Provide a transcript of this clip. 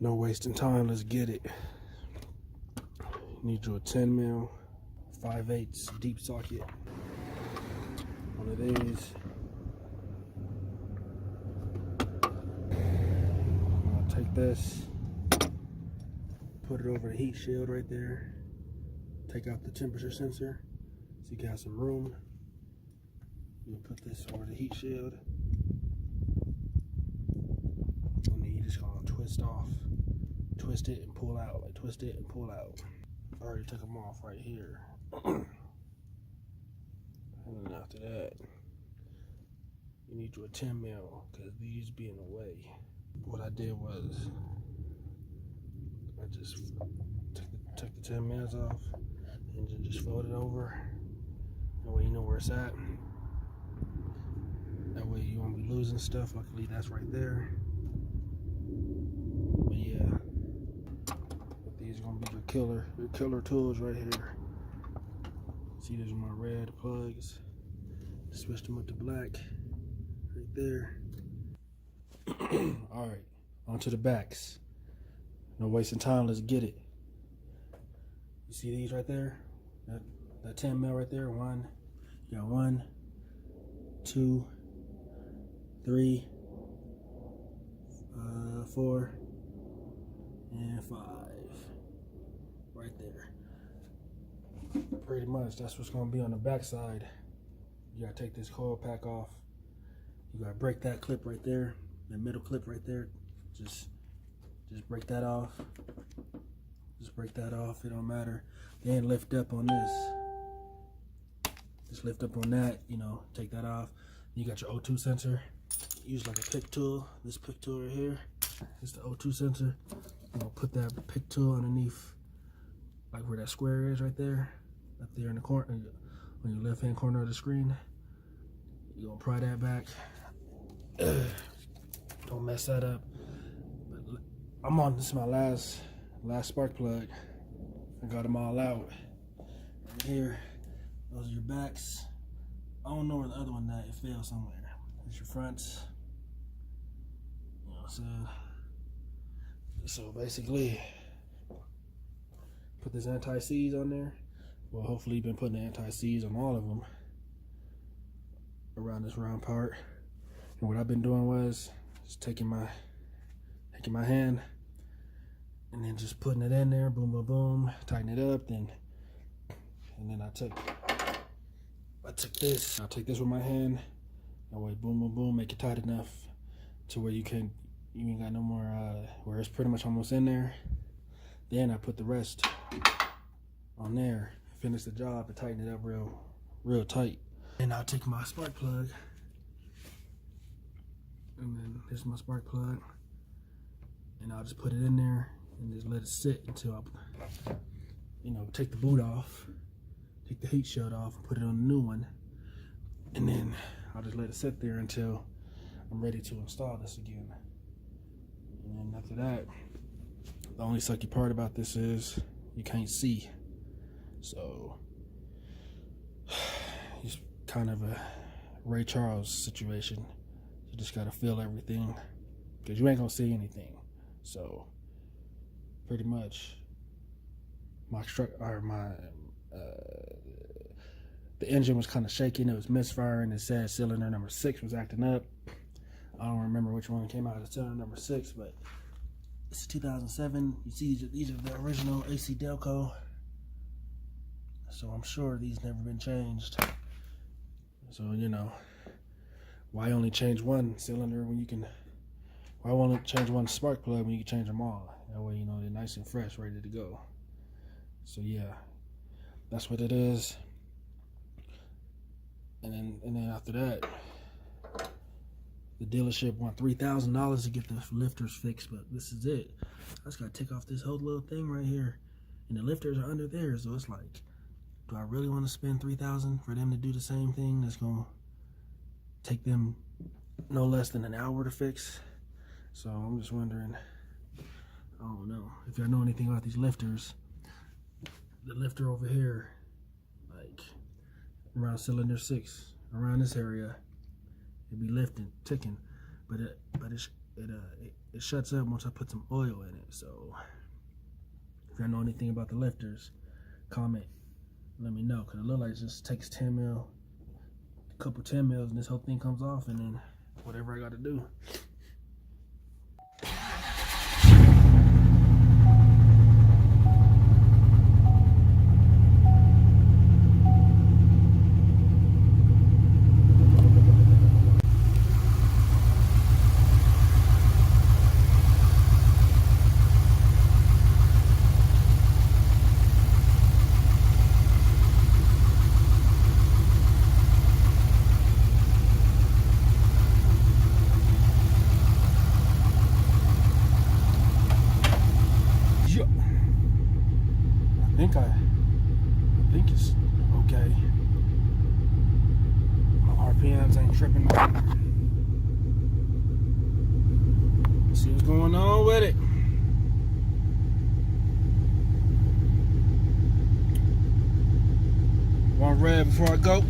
No wasting time, let's get it. Need you a 10 mil, 5/8 deep socket. One of these. I'll take this, put it over the heat shield right there. Take out the temperature sensor so you can have some room. You'll put this over the heat shield. And then you just gonna twist it and pull out, like twist it and pull out. I already took them off right here. And then after that, you need you a 10 mil because these be in the way. What I did was I just took the 10 mils off and then just fold it over. That way you know where it's at. That way you won't be losing stuff. Luckily that's right there. But yeah, these are gonna be your killer tools right here. See, these are my red plugs. Switched them up to black right there. All right, on to the backs. No wasting time, let's get it. You see these right there? That 10 mil right there. You got 1, 2, 3, 4, and 5 right there. Pretty much that's what's gonna be on the back side. You gotta take this coil pack off. You gotta break that clip right there, that middle clip right there. Just break that off. Just break that off, it don't matter. Then lift up on this. Just lift up on that, you know, take that off. You got your O2 sensor. Use like a pick tool. This pick tool right here. It's the O2 sensor. I'm gonna put that pick tool underneath, like where that square is right there. Up there in the corner, on your left hand corner of the screen. You're gonna pry that back. Don't mess that up. But this is my last spark plug. I got them all out. Right here, those are your backs. I don't know where the other one at, it fell somewhere. It's your fronts. You know what I'm saying? So basically, put this anti-seize on there. Well, hopefully you've been putting the anti-seize on all of them around this round part. And what I've been doing was just taking my hand and then just putting it in there, boom, boom, boom, tighten it up, and then I take this. I'll take this with my hand. That way, boom, boom, boom, make it tight enough to where you ain't got no more, where it's pretty much almost in there. Then I put the rest on there, finish the job, and tighten it up real tight. And I'll take my spark plug, and then here's my spark plug, and I'll just put it in there and just let it sit until I, take the boot off, take the heat shield off, and put it on the new one, and then I'll just let it sit there until I'm ready to install this again. And then after that, the only sucky part about this is you can't see. So it's kind of a Ray Charles situation. You just gotta feel everything because you ain't gonna see anything. So pretty much the engine was kind of shaking. It was misfiring. It said cylinder number 6 was acting up. I don't remember which one came out of cylinder number 6, but it's 2007. You see, these are the original AC Delco. So I'm sure these never been changed. So, why only change one cylinder when you can, why only change one spark plug when you can change them all? That way, they're nice and fresh, ready to go. So yeah, that's what it is. And then after that, the dealership want $3,000 to get the lifters fixed, but this is it. I just gotta take off this whole little thing right here, and the lifters are under there. So it's like, do I really want to spend $3,000 for them to do the same thing that's gonna take them no less than an hour to fix? So I'm just wondering, I don't know if y'all know anything about these lifters. The lifter over here, like around cylinder 6, around this area, it be lifting, ticking, but it it shuts up once I put some oil in it. So if you know anything about the lifters, comment, let me know, because it looks like it just takes 10 mil, a couple 10 mils, and this whole thing comes off, and then whatever I got to do. I think it's okay. My RPMs ain't tripping. Let's see what's going on with it. One rev before I go.